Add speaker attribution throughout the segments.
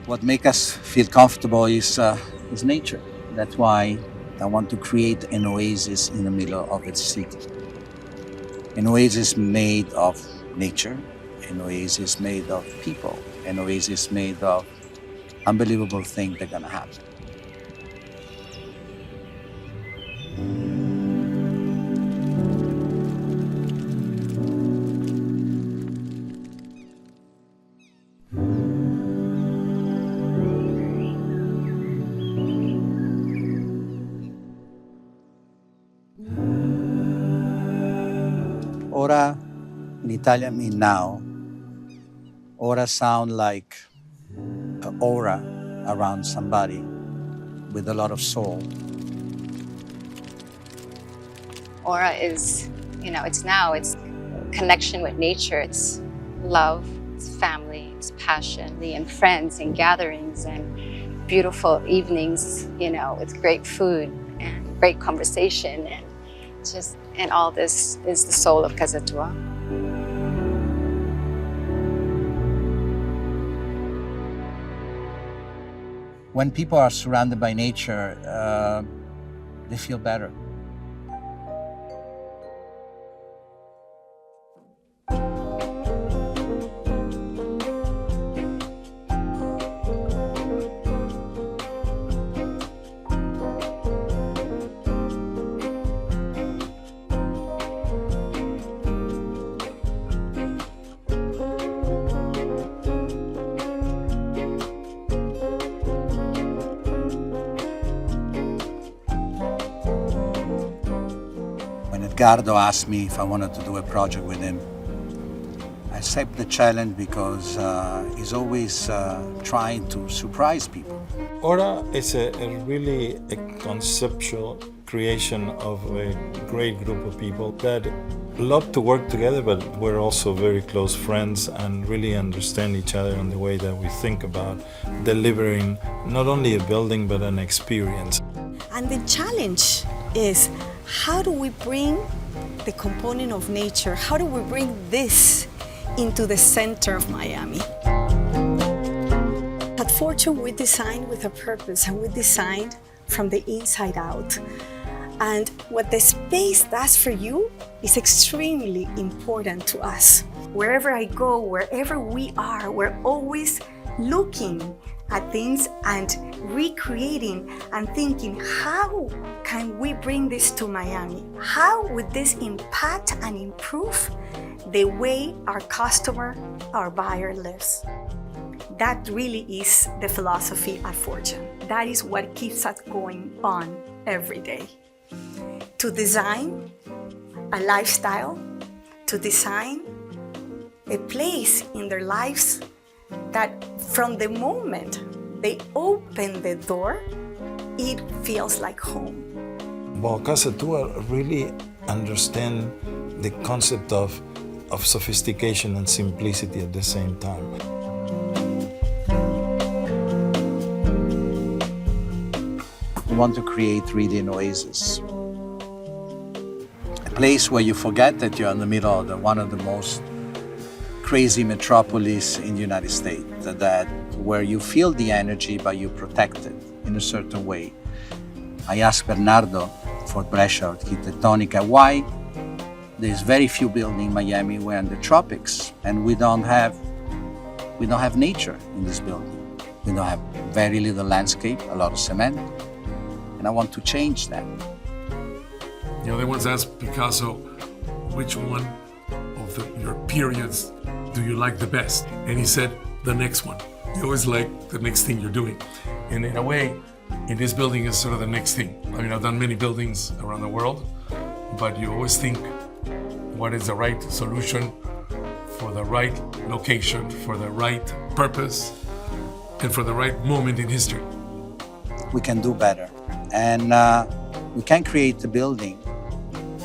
Speaker 1: What makes us feel comfortable is nature. That's why I want to create an oasis in the middle of its city. An oasis made of nature, an oasis made of people, an oasis made of unbelievable things that are gonna happen. Ora in Italian means now. Ora sound like an aura around somebody with a lot of soul.
Speaker 2: ORA is, it's now, it's connection with nature, it's love, it's family, it's passion, and friends and gatherings and beautiful evenings, with great food and great conversation and all this is the soul of Casa Tua.
Speaker 1: When people are surrounded by nature, they feel better. When Edgardo asked me if I wanted to do a project with him, I accept the challenge because he's always trying to surprise people.
Speaker 3: ORA is really a conceptual creation of a great group of people that love to work together, but we're also very close friends and really understand each other in the way that we think about delivering not only a building but an experience.
Speaker 4: And the challenge is, how do we bring the component of nature, how do we bring this into the center of Miami? At Fortune, we designed with a purpose, and we designed from the inside out. And what the space does for you is extremely important to us. Wherever I go, wherever we are, we're always looking at things and recreating and thinking, how can we bring this to Miami? How would this impact and improve the way our customer, our buyer lives? That really is the philosophy at Fortune. That is what keeps us going on every day. To design a lifestyle, to design a place in their lives that from the moment they open the door, it feels like home.
Speaker 3: Well, Casa Tua really understand the concept of sophistication and simplicity at the same time.
Speaker 1: We want to create really an oasis. A place where you forget that you're in the middle of one of the most crazy metropolis in the United States, that where you feel the energy but you protect it in a certain way. I asked Bernardo for Brescia Architettonica why there's very few buildings in Miami we're in the tropics and we don't have nature in this building. We don't have very little landscape, a lot of cement, and I want to change that.
Speaker 5: They once asked Picasso, which one of your periods do you like the best? And he said, the next one. You always like the next thing you're doing. And in a way, in this building is sort of the next thing. I mean, I've done many buildings around the world, but you always think what is the right solution for the right location, for the right purpose, and for the right moment in history.
Speaker 1: We can do better. And we can create a building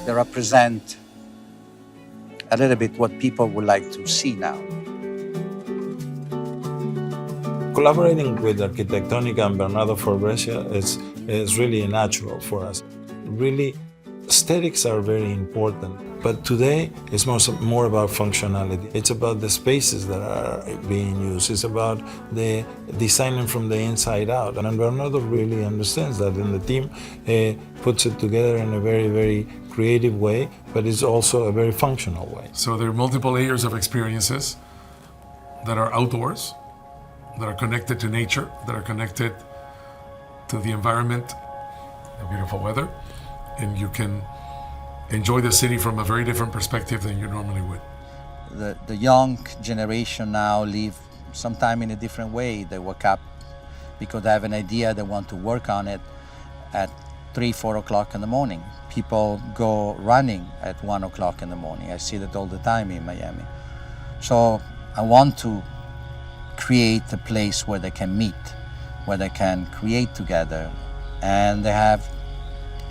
Speaker 1: that represent a little bit what people would like to see now.
Speaker 3: Collaborating with Architettonica and Bernardo for Brescia is really natural for us. Really Aesthetics are very important, but today it's more about functionality. It's about the spaces that are being used. It's about the designing from the inside out. And Bernardo really understands that, and the team puts it together in a very, very creative way, but it's also a very functional way.
Speaker 5: So there are multiple layers of experiences that are outdoors, that are connected to nature, that are connected to the environment, the beautiful weather, and you can enjoy the city from a very different perspective than you normally would.
Speaker 1: The young generation now live sometime in a different way. They wake up because they have an idea, they want to work on it at 3-4 o'clock in the morning. People go running at 1 o'clock in the morning. I see that all the time in Miami. So I want to create a place where they can meet, where they can create together, and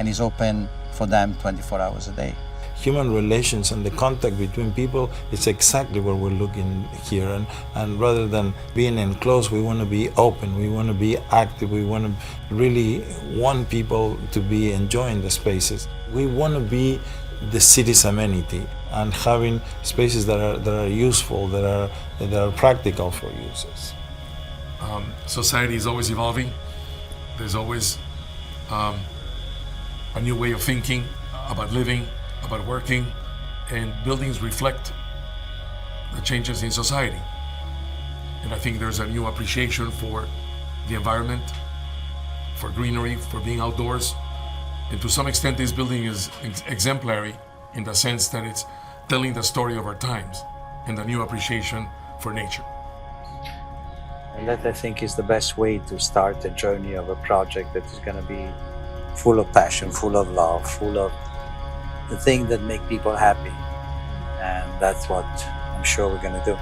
Speaker 1: it's open for them 24 hours a day.
Speaker 3: Human relations and the contact between people is exactly what we're looking here. And rather than being enclosed, we want to be open, we want to be active, we want to really want people to be enjoying the spaces. We want to be the city's amenity and having spaces that are useful, that are practical for users.
Speaker 5: Society is always evolving. There's always a new way of thinking about living, about working, and buildings reflect the changes in society. And I think there's a new appreciation for the environment, for greenery, for being outdoors. And to some extent, this building is exemplary in the sense that it's telling the story of our times and the new appreciation for nature.
Speaker 1: And that, I think, is the best way to start a journey of a project that is going to be full of passion, full of love, full of the things that make people happy. And that's what I'm sure we're going to do.